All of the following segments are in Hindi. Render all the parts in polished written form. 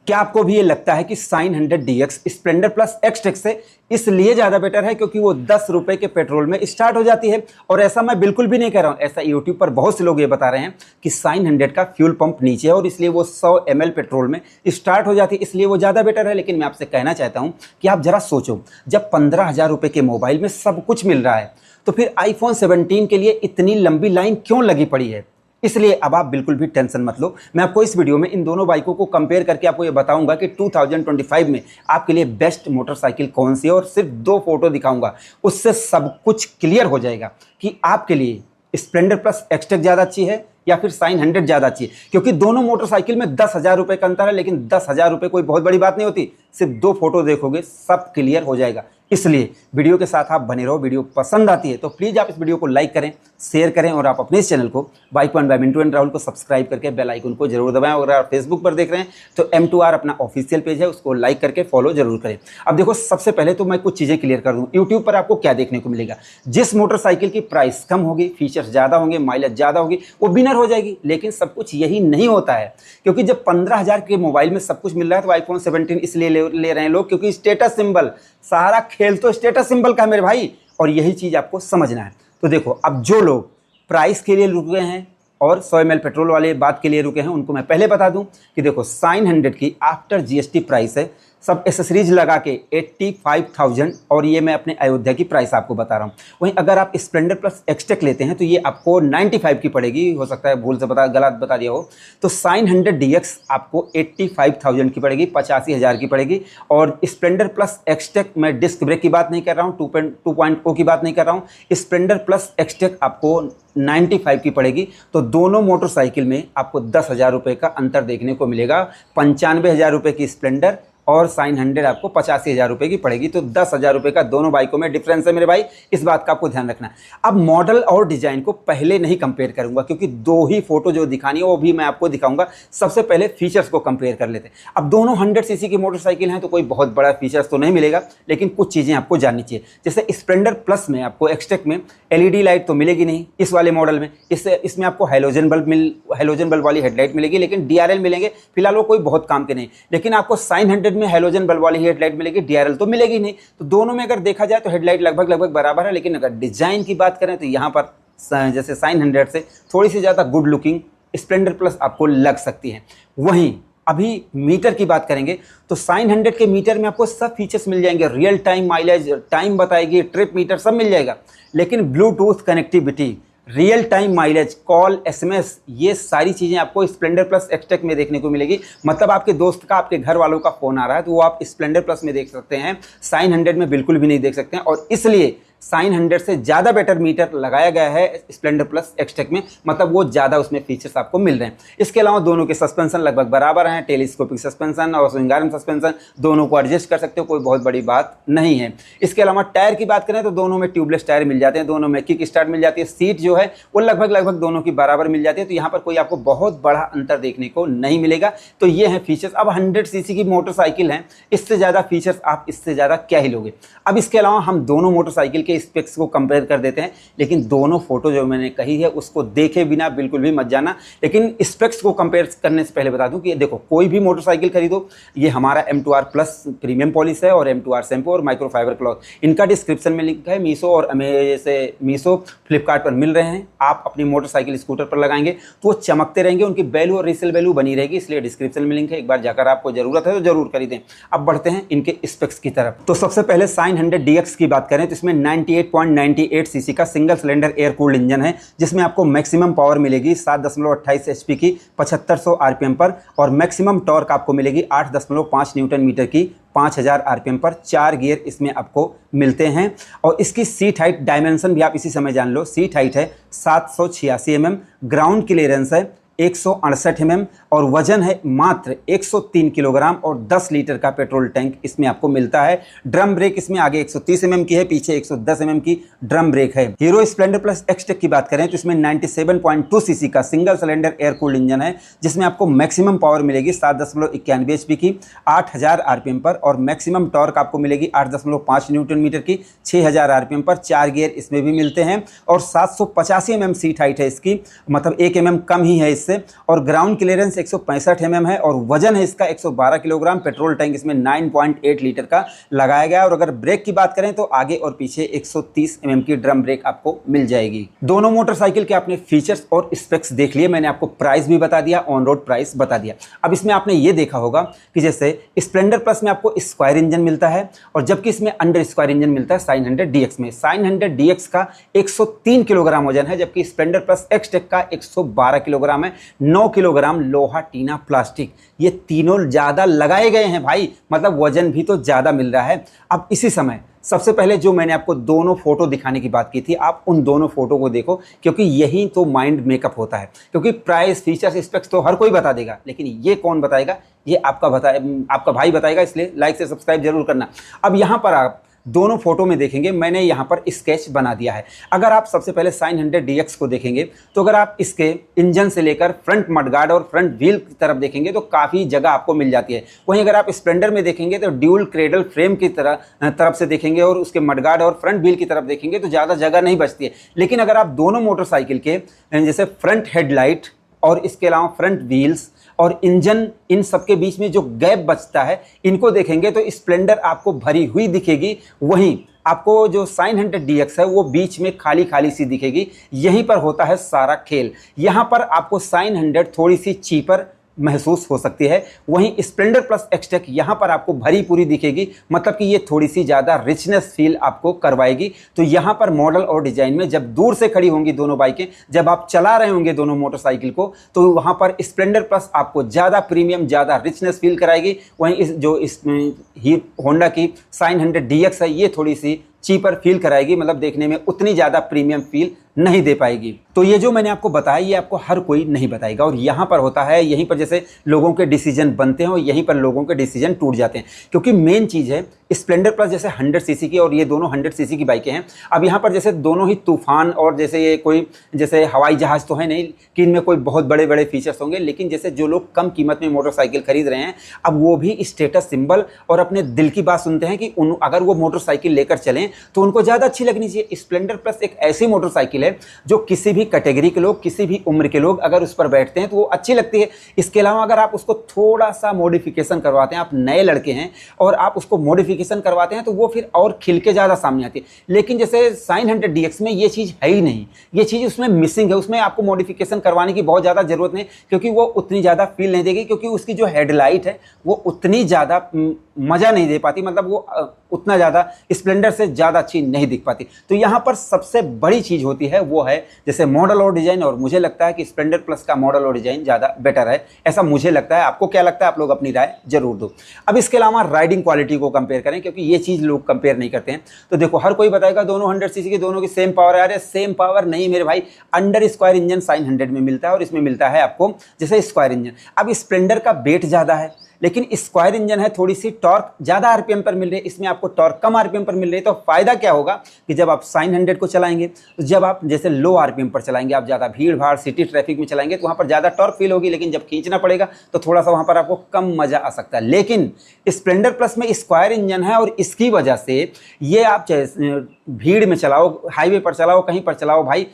क्या आपको भी ये लगता है कि sign 100DX Splendor plus XTEC से इसलिए ज़्यादा बेटर है क्योंकि वो 10 रुपए के पेट्रोल में स्टार्ट हो जाती है? और ऐसा मैं बिल्कुल भी नहीं कह रहा हूँ, ऐसा यूट्यूब पर बहुत से लोग ये बता रहे हैं कि साइन 100 का फ्यूल पंप नीचे है और इसलिए वो 100 ml पेट्रोल में स्टार्ट हो जाती है, इसलिए वो ज़्यादा बेटर है। लेकिन मैं आपसे कहना चाहता हूँ कि आप जरा सोचो, जब 15,000 रुपये के मोबाइल में सब कुछ मिल रहा है तो फिर आईफोन 17 के लिए इतनी लंबी लाइन क्यों लगी पड़ी है? इसलिए अब आप बिल्कुल भी टेंशन मत लो। मैं आपको इस वीडियो में इन दोनों बाइकों को कंपेयर करके आपको ये बताऊंगा कि 2025 में आपके लिए बेस्ट मोटरसाइकिल कौन सी है, और सिर्फ 2 फोटो दिखाऊंगा, उससे सब कुछ क्लियर हो जाएगा कि आपके लिए स्प्लेंडर प्लस एक्सटेक ज़्यादा अच्छी है या फिर साइन 100 ज़्यादा अच्छी है। क्योंकि दोनों मोटरसाइकिल में 10,000 रुपये का अंतर है, लेकिन 10,000 रुपये कोई बहुत बड़ी बात नहीं होती। सिर्फ 2 फोटो देखोगे सब क्लियर हो जाएगा। इसलिए वीडियो के साथ आप बने रहो। वीडियो पसंद आती है तो प्लीज़ आप इस वीडियो को लाइक करें, शेयर करें, और आप अपने इस चैनल को bike one by Mintu and Rahul को सब्सक्राइब करके बेल आइकन को जरूर दबाएं। अगर आप फेसबुक पर देख रहे हैं तो M2R अपना ऑफिशियल पेज है, उसको लाइक करके फॉलो जरूर करें। अब देखो, सबसे पहले तो मैं कुछ चीज़ें क्लियर कर दूँ। यूट्यूब पर आपको क्या देखने को मिलेगा, जिस मोटरसाइकिल की प्राइस कम होगी, फीचर्स ज़्यादा होंगे, माइलेज ज़्यादा होगी, वो विनर हो जाएगी। लेकिन सब कुछ यही नहीं होता है, क्योंकि जब 15,000 के मोबाइल में सब कुछ मिल रहा है तो आईफोन 17 इसलिए ले रहे हैं लोग क्योंकि स्टेटस सिंबल, सारा खेल तो स्टेटस सिंबल का है मेरे भाई, और यही चीज़ आपको समझना है। तो देखो, अब जो लोग प्राइस के लिए रुके हैं और 100 ml पेट्रोल वाले बात के लिए रुके हैं, उनको मैं पहले बता दूं कि देखो, साइन 100 की आफ्टर GST प्राइस है, सब एसेसरीज लगा के 85,000, और ये मैं अपने अयोध्या की प्राइस आपको बता रहा हूँ। वहीं अगर आप स्प्लेंडर प्लस एक्सटेक लेते हैं तो ये आपको 95 की पड़ेगी, हो सकता है भूल से गलत बता दिया हो। तो साइन 100DX आपको 85,000 की पड़ेगी, 85,000 की पड़ेगी। और स्प्लेंडर प्लस एक्सटेक, मैं डिस्क ब्रेक की बात नहीं कर रहा हूँ, 2.0 की बात नहीं कर रहा हूँ, स्प्लेंडर प्लस एक्सटेक आपको 95 की पड़ेगी। तो दोनों मोटरसाइकिल में आपको 10,000 रुपये का अंतर देखने को मिलेगा। 95,000 रुपये की स्प्लेंडर और साइन 100 आपको 85,000 रुपये की पड़ेगी। तो 10,000 रुपये का दोनों बाइकों में डिफरेंस है मेरे भाई, इस बात का आपको ध्यान रखना है। अब मॉडल और डिजाइन को पहले नहीं कंपेयर करूंगा, क्योंकि 2 ही फोटो जो दिखानी है वो भी मैं आपको दिखाऊंगा। सबसे पहले फीचर्स को कंपेयर कर लेते हैं। अब दोनों 100 सीसी की मोटरसाइकिल हैं तो कोई बहुत बड़ा फीचर्स तो नहीं मिलेगा, लेकिन कुछ चीज़ें आपको जाननी चाहिए। जैसे स्प्लेंडर प्लस में आपको एक्सटेक में LED लाइट तो मिलेगी नहीं इस वाले मॉडल में, इसमें आपको हैलोजन बल्ब वाली हेडलाइट मिलेगी, लेकिन DRL मिलेंगे। फिलहाल वो कोई बहुत काम के नहीं। लेकिन आपको साइन 100 में हैलोजन बल्ब वाली हेडलाइट मिलेगी, DRL तो मिलेगी नहीं। तो दोनों में अगर देखा जाए तो हेडलाइट लगभग बराबर है। लेकिन अगर डिजाइन की बात करें तो यहाँ पर जैसे साइन 100 से थोड़ी सी ज़्यादा गुड लुकिंग स्प्लेंडर प्लस आपको लग सकती है। वहीं अभी मीटर की बात करेंगे तो साइन 100 के मीटर में आपको सब फीचर्स मिल जाएंगे, रियल टाइम माइलेज, टाइम बताएगी, ट्रिप मीटर, सब मिल जाएगा। लेकिन Bluetooth connectivity, real time mileage, call, SMS, ये सारी चीज़ें आपको स्प्लेंडर प्लस एक्सटेक में देखने को मिलेगी। मतलब आपके दोस्त का, आपके घर वालों का फ़ोन आ रहा है तो वो आप स्प्लेंडर प्लस में देख सकते हैं, साइन 100 में बिल्कुल भी नहीं देख सकते हैं। और इसलिए साइन 100 से ज़्यादा बेटर मीटर लगाया गया है स्प्लेंडर प्लस एक्सटेक में, मतलब वो ज़्यादा उसमें फीचर्स आपको मिल रहे हैं। इसके अलावा दोनों के सस्पेंशन लगभग बराबर हैं, टेलीस्कोपिक सस्पेंशन और स्विंग आर्म सस्पेंशन, दोनों को एडजस्ट कर सकते हो, कोई बहुत बड़ी बात नहीं है। इसके अलावा टायर की बात करें तो दोनों में ट्यूबलेस टायर मिल जाते हैं, दोनों में किक स्टार्ट मिल जाती है, सीट जो है वो लगभग दोनों की बराबर मिल जाती है। तो यहाँ पर कोई आपको बहुत बड़ा अंतर देखने को नहीं मिलेगा। तो ये है फीचर्स। अब 100 सीसी की मोटरसाइकिल है, इससे ज़्यादा फीचर्स आप इससे ज़्यादा क्या ही लोगे। अब इसके अलावा हम दोनों मोटरसाइकिल के स्पेक्स को कंपेयर कर देते हैं, लेकिन दोनों फोटो जो मैंने कही है उसको देखे बिना बिल्कुल भी मत जाना। लेकिन स्पेक्स को कंपेयर करने से पहले बता दूं कि देखो, कोई भी मोटरसाइकिल खरीदो, ये हमारा M2R प्लस प्रीमियम पॉलिश है और M2R शैम्पू और माइक्रोफाइबर क्लॉथ, इनका डिस्क्रिप्शन में लिंक है। मीशो और मीशो फ्लिपकार्ट पर मिल रहे हैं। आप अपनी मोटरसाइकिल स्कूटर पर लगाएंगे तो वो चमकते रहेंगे, उनकी वैल्यू और रीसेल वैल्यू बनी रहेगी। इसलिए डिस्क्रिप्शन में लिंक है, एक बार जाकर आपको जरूरत है तो जरूर खरीदें। अब बढ़ते हैं इनके स्पेक्स की तरफ। तो सबसे पहले साइन 100DX की बात करें तो इसमें 98.98 सीसी का single cylinder air cooled engine है, जिसमें आपको मैक्सिमम पावर मिलेगी 7.28 HP की 7500 RPM पर, और मैक्सिमम टॉर्क आपको मिलेगी 8.5 न्यूटन मीटर की 5000 RPM पर। 4 गियर इसमें आपको मिलते हैं। और इसकी सीट हाइट डायमेंशन भी आप इसी समय जान लो। सीट हाइट है 786 mm, ग्राउंड क्लियरेंस है 168 mm, और वजन है मात्र 103 किलोग्राम, और 10 लीटर का पेट्रोल टैंक इसमें आपको मिलता है। ड्रम ब्रेक इसमें आगे 130 mm की है, पीछे 110 mm की ड्रम ब्रेक है। हीरो स्प्लेंडर प्लस एक्सटेक की बात करें तो इसमें 97.2 सीसी का single cylinder air cooled engine है, जिसमें आपको मैक्सिमम पावर मिलेगी 7.91 HP की 8000 RPM पर, और मैक्सिमम टॉर्क आपको मिलेगी 8.5 न्यूटन मीटर की 6000 RPM पर। 4 गियर इसमें भी मिलते हैं, और 785 mm सीट हाइट है इसकी, मतलब 1 mm कम ही है इससे, और ग्राउंड क्लियरेंस 165 mm है और वजन है इसका 112 किलोग्राम। पेट्रोल टैंक इसमें 9.8 लीटर का लगाया गया है। और अगर ब्रेक की बात करें तो आगे और पीछे 130 mm की ड्रम ब्रेक आपको मिल जाएगी। दोनों मोटरसाइकिल के आपने फीचर्स और स्पेक्स देख लिए, मैंने आपको प्राइस भी बता दिया, ऑन रोड प्राइस बता दिया। अब इसमें आपने ये देखा होगा कि जैसे स्प्लेंडर प्लस में आपको स्क्वायर इंजन मिलता है और जबकि इसमें अंडर स्क्वायर इंजन मिलता है साइन 100 DX में। साइन 100 DX का 103 किलोग्राम वजन है, जबकि स्प्लेंडर प्लस एक्सटेक का 112 किलोग्राम है। 9 किलोग्राम लोहा, टीना, प्लास्टिक, ये तीनों ज्यादा लगाए गए हैं भाई, मतलब वजन भी तो ज्यादा मिल रहा है। अब इसी समय सबसे पहले जो मैंने आपको दोनों फोटो दिखाने की बात की थी, आप उन दोनों फोटो को देखो, क्योंकि यही तो माइंड मेकअप होता है। क्योंकि प्राइस, फीचर्स, स्पेक्स तो हर कोई बता देगा, लेकिन ये कौन बताएगा? ये आपका भाई बताएगा। इसलिए लाइक से सब्सक्राइब जरूर करना। अब यहाँ पर आप दोनों फोटो में देखेंगे, मैंने यहाँ पर स्केच बना दिया है। अगर आप सबसे पहले साइन 100 DX को देखेंगे तो अगर आप इसके इंजन से लेकर फ्रंट मडगार्ड और फ्रंट व्हील की तरफ देखेंगे तो काफ़ी जगह आपको मिल जाती है। वहीं अगर आप स्प्लेंडर में देखेंगे तो ड्यूल क्रेडल फ्रेम की तरफ से देखेंगे और उसके मडगार्ड और फ्रंट व्हील की तरफ देखेंगे तो ज़्यादा जगह नहीं बचती है। लेकिन अगर आप दोनों मोटरसाइकिल के जैसे फ्रंट हेडलाइट और इसके अलावा फ्रंट व्हील्स और इंजन, इन सबके बीच में जो गैप बचता है, इनको देखेंगे तो स्प्लेंडर आपको भरी हुई दिखेगी। वहीं आपको जो साइन 100 DX है वो बीच में खाली खाली सी दिखेगी। यहीं पर होता है सारा खेल। यहाँ पर आपको साइन 100 थोड़ी सी चीपर महसूस हो सकती है, वहीं स्प्लेंडर प्लस एक्सटेक यहाँ पर आपको भरी पूरी दिखेगी, मतलब कि ये थोड़ी सी ज़्यादा रिचनेस फील आपको करवाएगी। तो यहाँ पर मॉडल और डिजाइन में जब दूर से खड़ी होंगी दोनों बाइकें, जब आप चला रहे होंगे दोनों मोटरसाइकिल को, तो वहाँ पर स्प्लेंडर प्लस आपको ज़्यादा प्रीमियम, ज़्यादा रिचनेस फील कराएगी। वहीं इस होंडा की साइन 100 DX है, ये थोड़ी सी चीपर फील कराएगी, मतलब देखने में उतनी ज़्यादा प्रीमियम फील नहीं दे पाएगी। तो ये जो मैंने आपको बताया ये आपको हर कोई नहीं बताएगा। और यहाँ पर होता है, यहीं पर जैसे लोगों के डिसीजन बनते हैं और यहीं पर लोगों के डिसीजन टूट जाते हैं। क्योंकि मेन चीज़ है स्प्लेंडर प्लस जैसे 100 सीसी की और ये दोनों 100 सीसी की बाइकें हैं। अब यहाँ पर जैसे दोनों ही तूफान और जैसे ये कोई जैसे हवाई जहाज़ तो है नहीं कि इनमें कोई बहुत बड़े बड़े फीचर्स होंगे, लेकिन जैसे जो लोग कम कीमत में मोटरसाइकिल खरीद रहे हैं, अब वो भी स्टेटस सिंबल और अपने दिल की बात सुनते हैं कि अगर वो मोटरसाइकिल लेकर चलें तो उनको ज़्यादा अच्छी लगनी चाहिए। स्प्लेंडर प्लस एक ऐसी मोटरसाइकिल है जो किसी भी कैटेगरी के लोग, किसी भी उम्र के लोग अगर उस पर बैठते हैं तो वो अच्छी लगती है। इसके अलावा अगर आप उसको थोड़ा सा मॉडिफिकेशन करवाते हैं, आप नए लड़के हैं और आप उसको मॉडिफिकेशन करवाते हैं, तो वो फिर और खिल के ज़्यादा सामने आती है। लेकिन जैसे साइन 100 DX में ये चीज़ है ही नहीं, ये चीज़ उसमें मिसिंग है। उसमें आपको मॉडिफिकेशन करवाने की बहुत ज़्यादा ज़रूरत नहीं, क्योंकि वो उतनी ज़्यादा फील नहीं देगी, क्योंकि उसकी जो हेडलाइट है वो उतनी ज़्यादा मज़ा नहीं दे पाती, मतलब वो उतना ज़्यादा स्प्लेंडर से ज़्यादा अच्छी नहीं दिख पाती। तो यहाँ पर सबसे बड़ी चीज़ होती है वो है जैसे मॉडल और डिज़ाइन, और मुझे लगता है कि स्प्लेंडर प्लस का मॉडल और डिज़ाइन ज़्यादा बेटर है, ऐसा मुझे लगता है। आपको क्या लगता है? आप लोग अपनी राय जरूर दो। अब इसके अलावा राइडिंग क्वालिटी को कंपेयर करें, क्योंकि ये चीज़ लोग कंपेयर नहीं करते हैं। तो देखो, हर कोई बताएगा दोनों 100 सीसी की, दोनों की सेम पावर है। अरे सेम पावर नहीं मेरे भाई, अंडर स्क्वायर इंजन साइन 100 में मिलता है और इसमें मिलता है आपको जैसे स्क्वायर इंजन। अब स्प्लेंडर का वेट ज़्यादा है, लेकिन स्क्वायर इंजन है, थोड़ी सी टॉर्क ज़्यादा आरपीएम पर मिल रही है, इसमें आपको टॉर्क कम आरपीएम पर मिल रही है। तो फायदा क्या होगा कि जब आप साइन 100 को चलाएंगे, तो जब आप जैसे लो आरपीएम पर चलाएंगे, आप ज़्यादा भीड़ भाड़ सिटी ट्रैफिक में चलाएंगे तो वहाँ पर ज़्यादा टॉर्क फील होगी, लेकिन जब खींचना पड़ेगा तो थोड़ा सा वहाँ पर आपको कम मज़ा आ सकता है। लेकिन स्प्लेंडर प्लस में स्क्वायर इंजन है और इसकी वजह से ये आप भीड़ में चलाओ, हाईवे पर चलाओ, कहीं पर चलाओ भाई,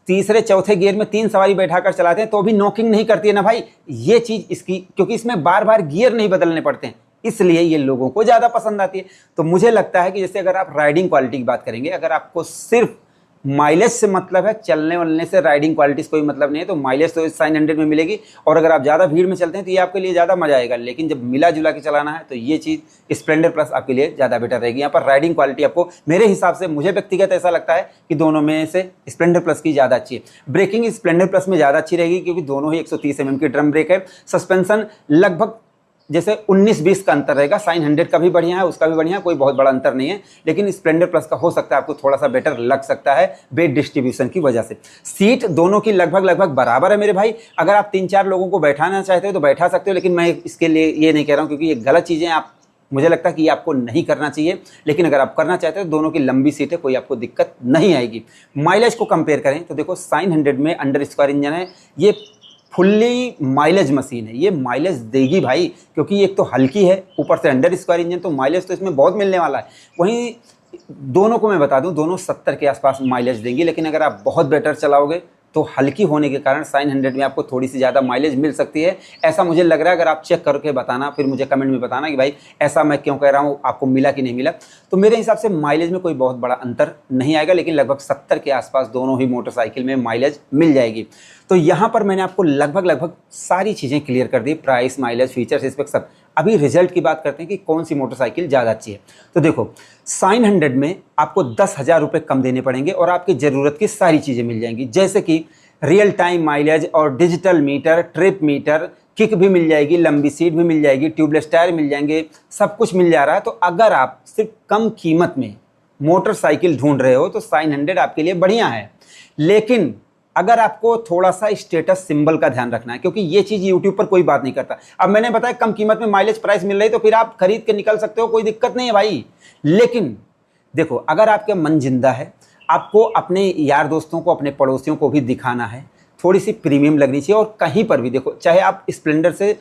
तीसरे चौथे गियर में 3 सवारी बैठाकर चलाते हैं तो भी नॉकिंग नहीं करती है ना भाई। ये चीज़ इसकी, क्योंकि इसमें बार बार गियर नहीं बदलने पड़ते हैं, इसलिए ये लोगों को ज़्यादा पसंद आती है। तो मुझे लगता है कि जैसे अगर आप राइडिंग क्वालिटी की बात करेंगे, अगर आपको सिर्फ माइलेज से मतलब है, चलने वलने से राइडिंग क्वालिटी से कोई मतलब नहीं है, तो माइलेज तो साइन 100 में मिलेगी। और अगर आप ज़्यादा भीड़ में चलते हैं तो ये आपके लिए ज़्यादा मजा आएगा। लेकिन जब मिला जुला के चलाना है तो ये चीज़ स्प्लेंडर प्लस आपके लिए ज़्यादा बेटर रहेगी। यहाँ पर राइडिंग क्वालिटी आपको, मेरे हिसाब से, मुझे व्यक्तिगत ऐसा लगता है कि दोनों में से स्प्लेंडर प्लस की ज़्यादा अच्छी है। ब्रेकिंग स्प्लेंडर प्लस में ज़्यादा अच्छी रहेगी, क्योंकि दोनों ही 130 mm की ड्रम ब्रेक है। सस्पेंशन लगभग जैसे 19-20 का अंतर रहेगा, साइन 100 का भी बढ़िया है, उसका भी बढ़िया है, कोई बहुत बड़ा अंतर नहीं है। लेकिन स्प्लेंडर प्लस का हो सकता है आपको थोड़ा सा बेटर लग सकता है वेट डिस्ट्रीब्यूशन की वजह से। सीट दोनों की लगभग बराबर है मेरे भाई। अगर आप 3-4 लोगों को बैठाना चाहते हो तो बैठा सकते हो, लेकिन मैं इसके लिए ये नहीं कह रहा हूँ, क्योंकि ये गलत चीज़ें आप, मुझे लगता है कि ये आपको नहीं करना चाहिए। लेकिन अगर आप करना चाहते हो तो दोनों की लंबी सीट है, कोई आपको दिक्कत नहीं आएगी। माइलेज को कंपेयर करें तो देखो, साइन 100 में अंडर स्क्वायर इंजन है, ये फुल्ली माइलेज मशीन है, ये माइलेज देगी भाई, क्योंकि एक तो हल्की है, ऊपर से अंडर स्क्वायर इंजन, तो माइलेज तो इसमें बहुत मिलने वाला है। वहीं दोनों को मैं बता दूं, दोनों 70 के आसपास माइलेज देंगी। लेकिन अगर आप बहुत बेटर चलाओगे तो हल्की होने के कारण साइन 100 में आपको थोड़ी सी ज़्यादा माइलेज मिल सकती है, ऐसा मुझे लग रहा है। अगर आप चेक करके बताना, फिर मुझे कमेंट में बताना कि भाई ऐसा मैं क्यों कह रहा हूँ, आपको मिला कि नहीं मिला। तो मेरे हिसाब से माइलेज में कोई बहुत बड़ा अंतर नहीं आएगा, लेकिन लगभग 70 के आसपास दोनों ही मोटरसाइकिल में माइलेज मिल जाएगी। तो यहाँ पर मैंने आपको लगभग सारी चीज़ें क्लियर कर दी, प्राइस, माइलेज, फीचर्स, स्पेक सब। अभी रिजल्ट की बात करते हैं कि कौन सी मोटरसाइकिल ज़्यादा अच्छी है। तो देखो, साइन 100 में आपको 10,000 रुपये कम देने पड़ेंगे और आपकी ज़रूरत की सारी चीज़ें मिल जाएंगी, जैसे कि रियल टाइम माइलेज और digital meter, trip meter, kick भी मिल जाएगी, लंबी सीट भी मिल जाएगी, ट्यूबलेस टायर मिल जाएंगे, सब कुछ मिल जा रहा है। तो अगर आप सिर्फ कम कीमत में मोटरसाइकिल ढूंढ रहे हो तो साइन 100 आपके लिए बढ़िया है। लेकिन अगर आपको थोड़ा सा स्टेटस सिंबल का ध्यान रखना है, क्योंकि ये चीज़ यूट्यूब पर कोई बात नहीं करता। अब मैंने बताया कम कीमत में माइलेज प्राइस मिल रही है तो फिर आप खरीद के निकल सकते हो, कोई दिक्कत नहीं है भाई। लेकिन देखो, अगर आपका मन जिंदा है, आपको अपने यार दोस्तों को, अपने पड़ोसियों को भी दिखाना है, थोड़ी सी प्रीमियम लगनी चाहिए। और कहीं पर भी देखो, चाहे आप स्प्लेंडर से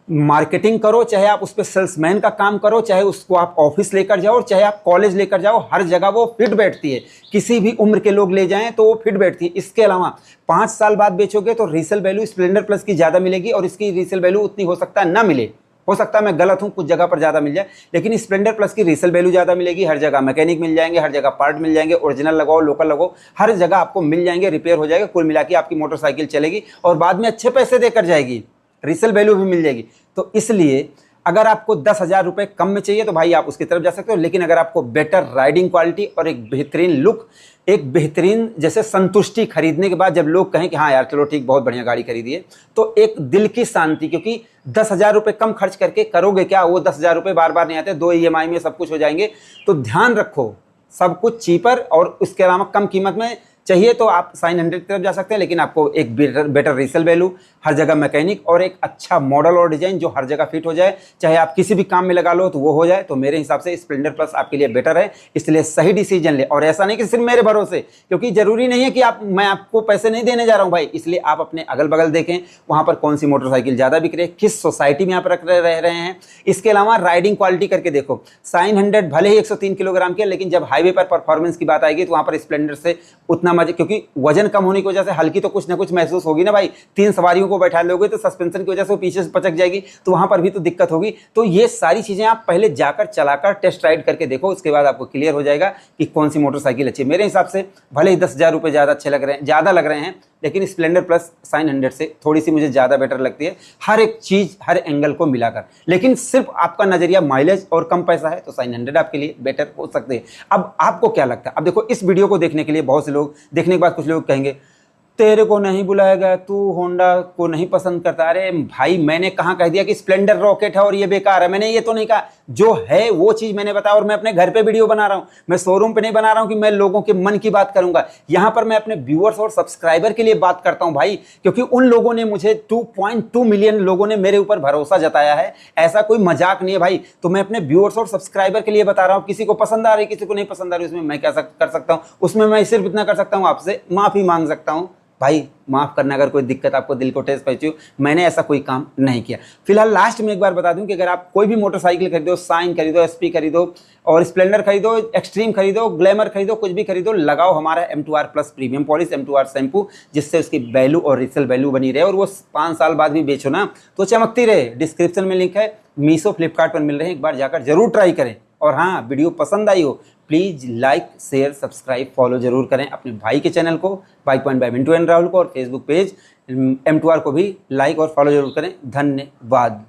मार्केटिंग करो, चाहे आप उस पर सेल्समैन का काम करो, चाहे उसको आप ऑफिस लेकर जाओ, चाहे आप कॉलेज लेकर जाओ, हर जगह वो फिट बैठती है। किसी भी उम्र के लोग ले जाएं तो वो फिट बैठती है। इसके अलावा 5 साल बाद बेचोगे तो रीसेल वैल्यू स्प्लेंडर प्लस की ज़्यादा मिलेगी और इसकी रीसेल वैल्यू उतनी हो सकता है ना मिले, हो सकता है मैं गलत हूं, कुछ जगह पर ज़्यादा मिल जाए, लेकिन स्प्लेंडर प्लस की रीसेल वैल्यू ज़्यादा मिलेगी। हर जगह मैकेनिक मिल जाएंगे, हर जगह पार्ट मिल जाएंगे, ओरिजिनल लगाओ, लोकल लगाओ, हर जगह आपको मिल जाएंगे, रिपेयर हो जाएगा। कुल मिला के आपकी मोटरसाइकिल चलेगी और बाद में अच्छे पैसे देकर जाएगी, रीसेल वैल्यू भी मिल जाएगी। तो इसलिए अगर आपको 10,000 रुपये कम में चाहिए तो भाई आप उसकी तरफ जा सकते हो। लेकिन अगर आपको बेटर राइडिंग क्वालिटी और एक बेहतरीन लुक, एक बेहतरीन जैसे संतुष्टि खरीदने के बाद जब लोग कहें कि हाँ यार चलो ठीक, बहुत बढ़िया गाड़ी खरीदी है, तो एक दिल की शांति, क्योंकि 10,000 रुपये कम खर्च करके करोगे क्या, वो 10,000 रुपये बार बार नहीं आते, 2 EMI में सब कुछ हो जाएंगे। तो ध्यान रखो, सब कुछ चीपर और उसके अलावा कम कीमत में चाहिए तो आप साइन 100 की तरफ जा सकते हैं। लेकिन आपको एक बेटर रीसेल वैल्यू, हर जगह मैकेनिक और एक अच्छा मॉडल और डिजाइन जो हर जगह फिट हो जाए, चाहे आप किसी भी काम में लगा लो तो वो हो जाए, तो मेरे हिसाब से स्प्लेंडर प्लस आपके लिए बेटर है। इसलिए सही डिसीजन ले। और ऐसा नहीं कि सिर्फ मेरे भरोसे, क्योंकि जरूरी नहीं है कि मैं आपको पैसे नहीं देने जा रहा हूँ भाई। इसलिए आप अपने अगल बगल देखें वहाँ पर कौन सी मोटरसाइकिल ज़्यादा बिक रही है, किस सोसाइटी में आप रह रहे हैं। इसके अलावा राइडिंग क्वालिटी करके देखो, साइन 100 भले ही 103 किलोग्राम की है, लेकिन जब हाईवे पर परफॉर्मेंस की बात आएगी तो वहाँ पर स्प्लेंडर से उतना मजा, क्योंकि वजन कम होने की वजह से हल्की तो कुछ ना कुछ महसूस होगी ना भाई। 3 सवारियों को बैठा लोगे तो सस्पेंशन की वजह से वो पीछे से पचक जाएगी, तो वहां पर भी तो दिक्कत होगी। तो ये सारी चीजें आप पहले जाकर चलाकर टेस्ट राइड करके देखो, उसके बाद आपको क्लियर हो जाएगा कि कौन सी मोटरसाइकिल अच्छी है। मेरे हिसाब से भले ही 10,000 रुपये ज़्यादा अच्छे लग रहे हैं, ज़्यादा लग रहे हैं, लेकिन स्प्लेंडर प्लस साइन 100 से थोड़ी सी मुझे ज़्यादा बेटर लगती है, हर एक चीज़, हर एंगल को मिलाकर। लेकिन सिर्फ आपका नज़रिया माइलेज और कम पैसा है तो साइन 100 आपके लिए बेटर हो सकते हैं। अब आपको क्या लगता है? अब देखो, इस वीडियो को देखने के लिए बहुत से लोग, देखने के बाद कुछ लोग कहेंगे तेरे को नहीं बुलाया गया, तू होंडा को नहीं पसंद करता। अरे भाई, मैंने कहाँ कह दिया कि स्प्लेंडर रॉकेट है और ये बेकार है? मैंने ये तो नहीं कहा। जो है वो चीज़ मैंने बताया, और मैं अपने घर पे वीडियो बना रहा हूँ, मैं शोरूम पे नहीं बना रहा हूँ कि मैं लोगों के मन की बात करूंगा। यहाँ पर मैं अपने व्यूअर्स और सब्सक्राइबर के लिए बात करता हूँ भाई, क्योंकि उन लोगों ने मुझे 2.2 मिलियन लोगों ने मेरे ऊपर भरोसा जताया है। ऐसा कोई मजाक नहीं है भाई। तो मैं अपने व्यूअर्स और सब्सक्राइबर के लिए बता रहा हूँ। किसी को पसंद आ रही, किसी को नहीं पसंद आ रही, उसमें मैं क्या कर सकता हूँ? उसमें मैं सिर्फ इतना कर सकता हूँ, आपसे माफ़ी मांग सकता हूँ। भाई माफ़ करना अगर कोई दिक्कत आपको दिल को ठेस पहुंची हो, मैंने ऐसा कोई काम नहीं किया। फिलहाल लास्ट में एक बार बता दूं कि अगर आप कोई भी मोटरसाइकिल खरीदो, साइन खरीदो, SP खरीदो और स्प्लेंडर खरीदो, एक्सट्रीम खरीदो, ग्लैमर खरीदो, कुछ भी खरीदो, लगाओ हमारा M2R plus premium polish, M2R shampoo, जिससे उसकी वैल्यू और रीसेल वैल्यू बनी रहे और वो 5 साल बाद भी बेचो ना तो चमकती रहे। डिस्क्रिप्शन में लिंक है, मीशो, फ्लिपकार्ट पर मिल रहे हैं, एक बार जाकर जरूर ट्राई करें। और हाँ, वीडियो पसंद आई हो please like, share, subscribe, follow जरूर करें अपने भाई के चैनल को, bike point by Mintu and Rahul को, और फेसबुक पेज M2R को भी लाइक और फॉलो जरूर करें। धन्यवाद।